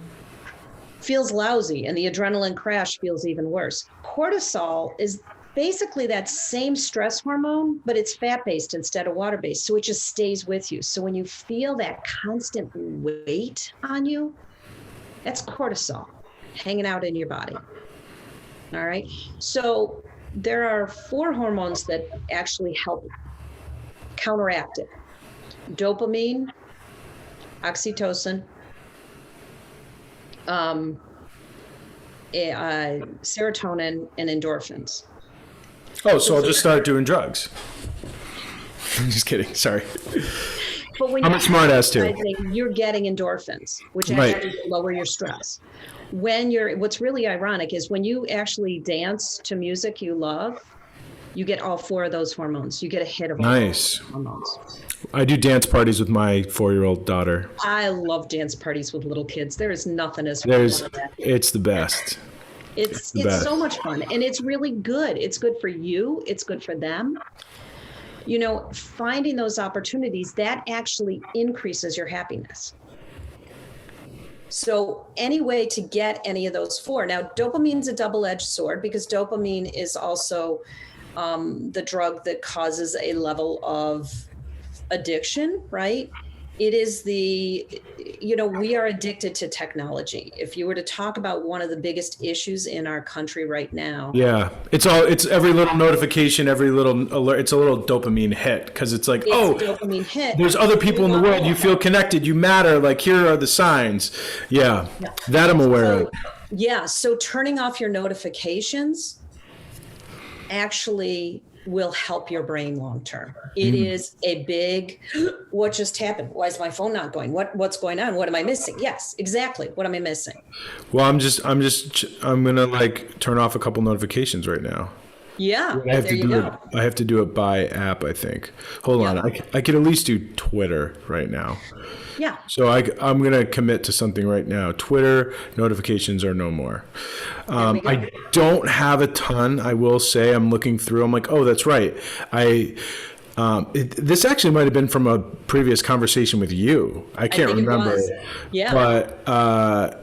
Feels lousy, and the adrenaline crash feels even worse. Cortisol is basically that same stress hormone, but it's fat-based instead of water-based. So it just stays with you. So when you feel that constant weight on you, that's cortisol hanging out in your body. All right. So there are 4 hormones that actually help counteract it: dopamine, oxytocin, serotonin, and endorphins. Oh, so I'll just start doing drugs. I'm just kidding. Sorry. But when I'm a smart ass too. You're getting endorphins, which Right. actually lower your stress. What's really ironic is when you actually dance to music you love, you get all 4 of those hormones. You get a hit of all Nice. those hormones. I do dance parties with my 4-year-old daughter. I love dance parties with little kids. There is nothing as fun as that. It's the best. It's the best. so much fun, and it's really good. It's good for you. It's good for them. Finding those opportunities, that actually increases your happiness. So any way to get any of those 4. Now, dopamine's a double-edged sword, because dopamine is also the drug that causes a level of addiction, right? It is we are addicted to technology. If you were to talk about one of the biggest issues in our country right now. Yeah. It's every little notification, every little alert. It's a little dopamine hit, because it's like, a dopamine hit. There's other people in the world. You feel connected. You matter. Like, here are the signs. Yeah. That I'm aware of. Yeah. So turning off your notifications actually will help your brain long term. It is a big, what just happened? Why is my phone not going? What's going on? What am I missing? Yes, exactly. What am I missing? Well, I'm gonna like turn off a couple notifications right now. Yeah, I have there to you do go. it. I have to do it by app, I think. Hold on, I could at least do Twitter right now. Yeah. So I'm gonna commit to something right now. Twitter notifications are no more. we go. I don't have a ton. I will say I'm looking through. I'm like, oh, that's right. This actually might have been from a previous conversation with you. I can't think it remember. was. Yeah.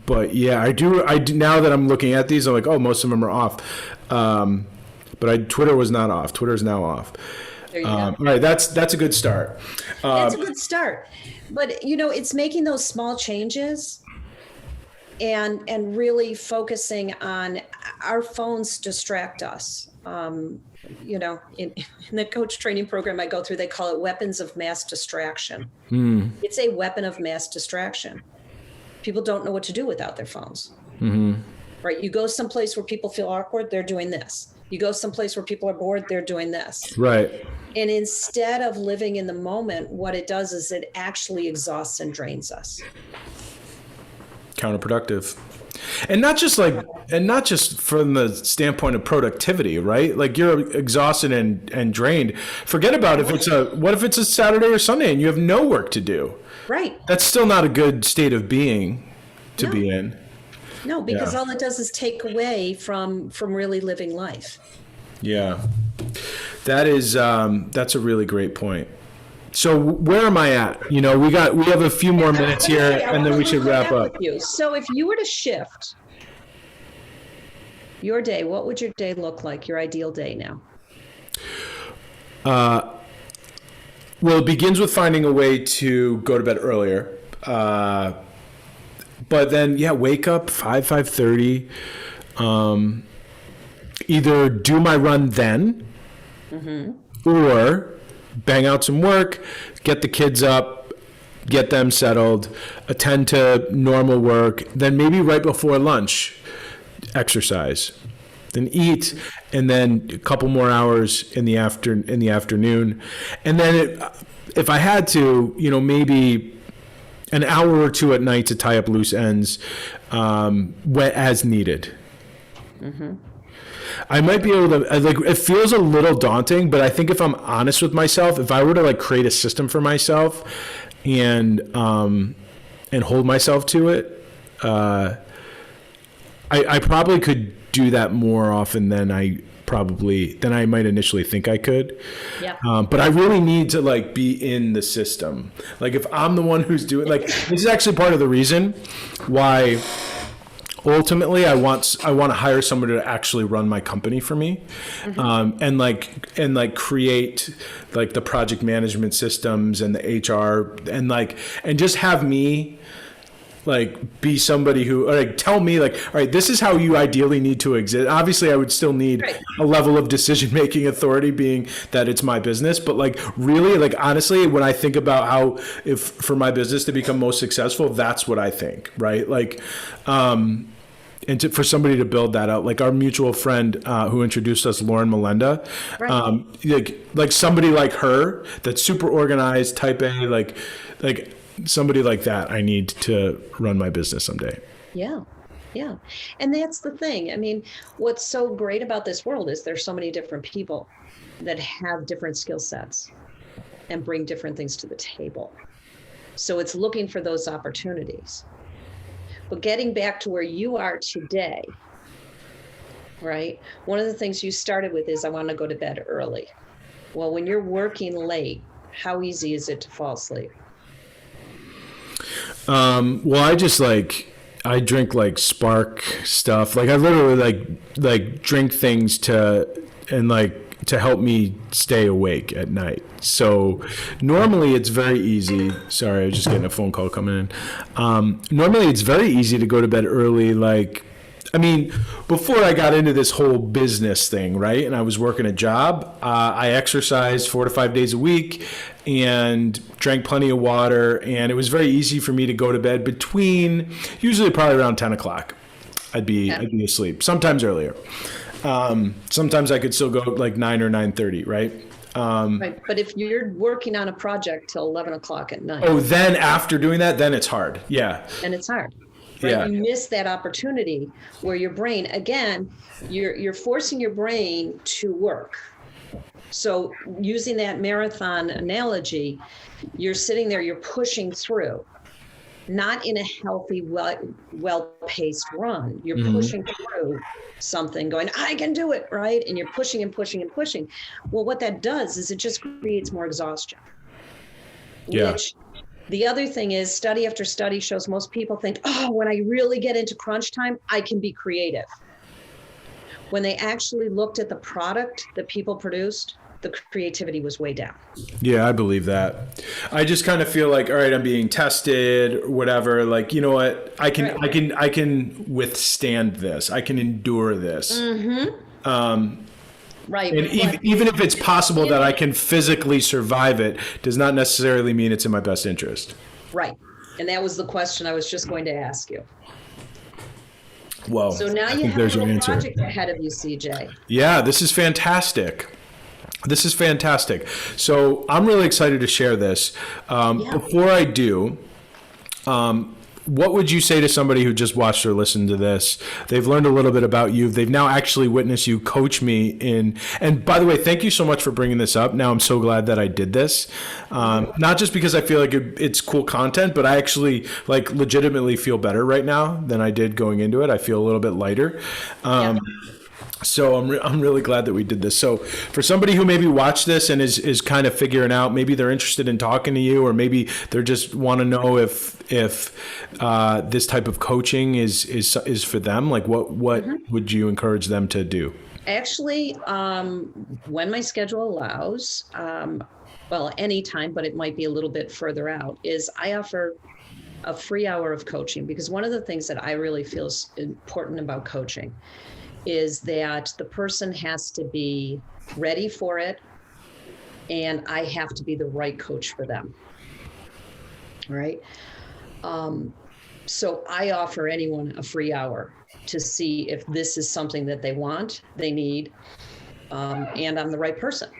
But yeah, I do. Now that I'm looking at these, I'm like, oh, most of them are off. But Twitter was not off. Twitter is now off. There you go. All right, that's a good start. It's a good start. But it's making those small changes and really focusing on our phones distract us. In the coach training program I go through, they call it weapons of mass distraction. It's a weapon of mass distraction. People don't know what to do without their phones. Right? You go someplace where people feel awkward, they're doing this. You go someplace where people are bored, they're doing this. Right. And instead of living in the moment, what it does is it actually exhausts and drains us. Counterproductive. And not just from the standpoint of productivity, right? Like you're exhausted and drained. Forget about what if it's a Saturday or Sunday and you have no work to do? Right. That's still not a good state of being to be in. No, because all it does is take away from really living life. Yeah. That's a really great point. So where am I at? We have a few more minutes here and then we should wrap up. So if you were to shift your day, what would your day look like? Your ideal day now? Well, it begins with finding a way to go to bed earlier. But then, wake up 5:30. Either do my run then, or bang out some work, get the kids up, get them settled, attend to normal work, then maybe right before lunch, exercise, then eat, and then a couple more hours in the afternoon, and then if I had to, maybe an hour or two at night to tie up loose ends, as needed. I might be able to, it feels a little daunting, but I think if I'm honest with myself, if I were to create a system for myself and hold myself to it, I probably could do that more often than I might initially think I could. Yeah. But I really need to be in the system. If I'm the one who's doing, this is actually part of the reason why ultimately I want to hire somebody to actually run my company for me, and create the project management systems and the HR and just have me be somebody who tell me all right, this is how you ideally need to exist. Obviously I would still need a level of decision-making authority, being that it's my business, but really honestly, when I think about how if for my business to become most successful, that's what I think, right? And for somebody to build that out, our mutual friend who introduced us, Lauren Melenda, somebody like her that's super organized, type A, somebody like that, I need to run my business someday. Yeah. Yeah. And that's the thing. I mean, what's so great about this world is there's so many different people that have different skill sets and bring different things to the table. So it's looking for those opportunities. But getting back to where you are today, right? One of the things you started with is I want to go to bed early. Well, when you're working late, how easy is it to fall asleep? Well, I just I drink Spark stuff. I literally drink things to help me stay awake at night. So normally it's very easy. Sorry, I was just getting a phone call coming in. Normally it's very easy to go to bed early. Before I got into this whole business thing, right, and I was working a job, I exercised 4 to 5 days a week and drank plenty of water, and it was very easy for me to go to bed between, usually probably around 10 o'clock. I'd be asleep, sometimes earlier. Sometimes I could still go like 9 or 9:30, right? Right. But if you're working on a project till 11 o'clock at night, Oh, then after doing that, then it's hard. Yeah. and it's hard. Right? Yeah. You miss that opportunity where your brain, again, you're forcing your brain to work. So using that marathon analogy, you're sitting there, you're pushing through, not in a healthy, well-paced run. You're pushing through something going, I can do it, right? And you're pushing and pushing and pushing. Well, what that does is it just creates more exhaustion. Yeah. Which the other thing is, study after study shows most people think, oh, when I really get into crunch time, I can be creative. When they actually looked at the product that people produced, the creativity was way down. Yeah, I believe that. I just kind of feel like, all right, I'm being tested, whatever. Like, you know what? I can withstand this. I can endure this. Right. And even if it's possible that I can physically survive it, does not necessarily mean it's in my best interest. Right. And that was the question I was just going to ask you. Well, So now I you think have there's a your little answer. project ahead of you, CJ. Yeah, this is fantastic. This is fantastic. So I'm really excited to share this. Before I do, what would you say to somebody who just watched or listened to this? They've learned a little bit about you. They've now actually witnessed you coach me in. And by the way, thank you so much for bringing this up. Now I'm so glad that I did this. Not just because I feel like it's cool content, but I actually like legitimately feel better right now than I did going into it. I feel a little bit lighter. So I'm really glad that we did this. So for somebody who maybe watched this and is kind of figuring out, maybe they're interested in talking to you, or maybe they're just want to know if this type of coaching is for them. Like what would you encourage them to do? Actually, when my schedule allows, well, anytime, but it might be a little bit further out, is I offer a free hour of coaching, because one of the things that I really feel is important about coaching is that the person has to be ready for it, and I have to be the right coach for them. Right? So I offer anyone a free hour to see if this is something that they want, they need, and I'm the right person.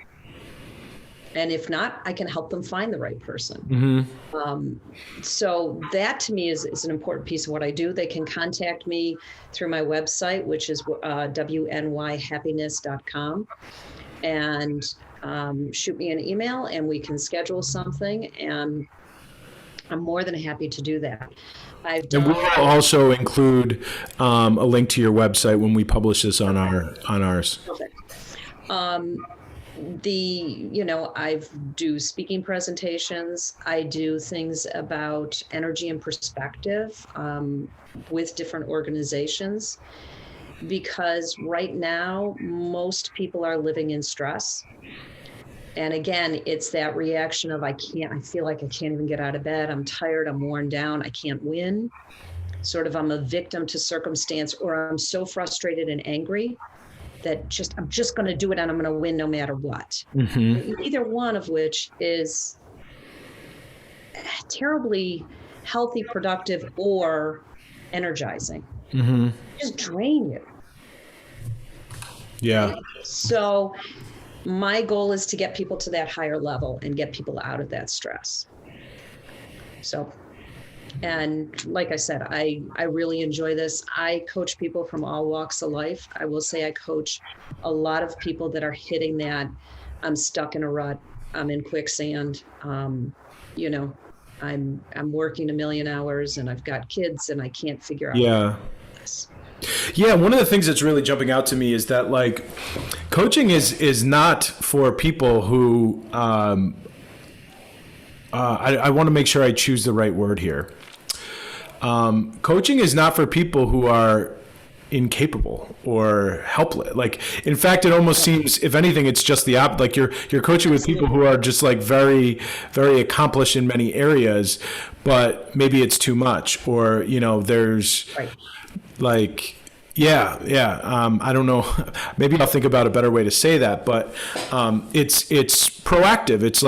And if not, I can help them find the right person. So that to me is an important piece of what I do. They can contact me through my website, which is wnyhappiness.com, and shoot me an email and we can schedule something. And I'm more than happy to do that. And we'll also include a link to your website when we publish this on ours. Perfect. I do speaking presentations. I do things about energy and perspective with different organizations, because right now most people are living in stress. And again, it's that reaction of I feel like I can't even get out of bed. I'm tired, I'm worn down, I can't win. Sort of I'm a victim to circumstance, or I'm so frustrated and angry that I'm just going to do it and I'm going to win no matter what. Either one of which is terribly healthy, productive, or energizing. Just drain you. Yeah. So my goal is to get people to that higher level and get people out of that stress. So, and like I said, I really enjoy this. I coach people from all walks of life. I will say I coach a lot of people that are hitting that I'm stuck in a rut, I'm in quicksand, I'm working a million hours and I've got kids and I can't figure out this. Yeah, one of the things that's really jumping out to me is that like coaching is not for people who I want to make sure I choose the right word here. Coaching is not for people who are incapable or helpless. Like, in fact, it almost seems, if anything, it's just the opposite. Like you're coaching with people who are just like very, very accomplished in many areas, but maybe it's too much, or there's like Yeah. I don't know. Maybe I'll think about a better way to say that, but it's proactive. It's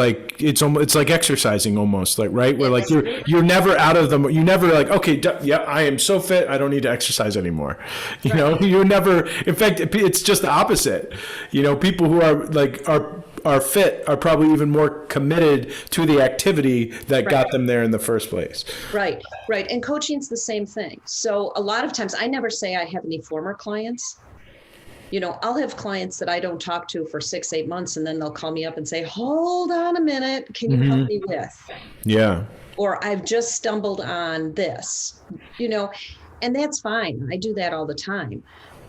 like exercising almost, like, right? Where like you're never out of them. You never like, okay, yeah, I am so fit, I don't need to exercise anymore. You know, you're never. In fact, it's just the opposite. You know, people who are fit are probably even more committed to the activity that got them there in the first place. Right. And coaching's the same thing. So a lot of times I never say I have any former clients. You know, I'll have clients that I don't talk to for 6-8 months, and then they'll call me up and say, hold on a minute, can you help me with? Yeah. Or I've just stumbled on this, you know, and that's fine. I do that all the time.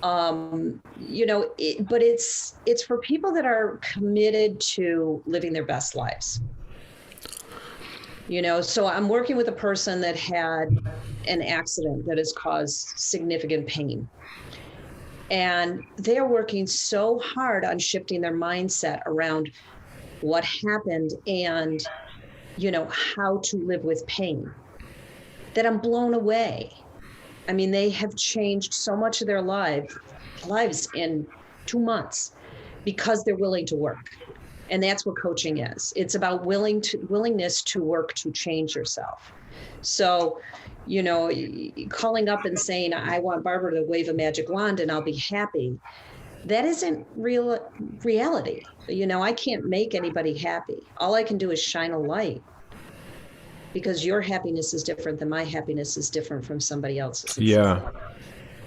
You know, but it's for people that are committed to living their best lives. You know, so I'm working with a person that had an accident that has caused significant pain. And they're working so hard on shifting their mindset around what happened and, you know, how to live with pain, that I'm blown away. I mean, they have changed so much of their lives in 2 months because they're willing to work. And that's what coaching is. It's about willingness to work to change yourself. So, you know, calling up and saying, I want Barbara to wave a magic wand and I'll be happy. That isn't reality. You know, I can't make anybody happy. All I can do is shine a light, because your happiness is different than my happiness is different from somebody else's.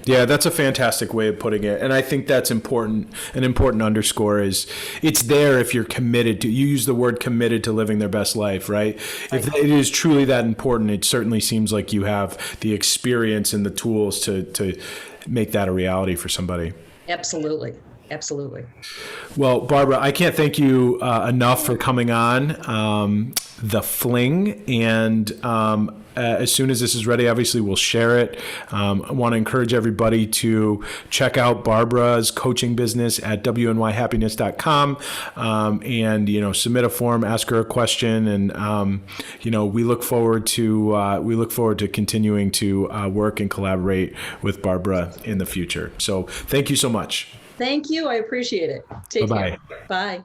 Yeah, that's a fantastic way of putting it. And I think that's important. An important underscore is it's there if you're committed to, you use the word committed to living their best life, right? If it is truly that important, it certainly seems like you have the experience and the tools to make that a reality for somebody. Absolutely. Well, Barbara, I can't thank you enough for coming on The Fling. And as soon as this is ready, obviously we'll share it. I want to encourage everybody to check out Barbara's coaching business at wnyhappiness.com and, you know, submit a form, ask her a question. And, you know, we look forward to continuing to work and collaborate with Barbara in the future. So thank you so much. Thank you. I appreciate it. Take care. Bye-bye. Bye.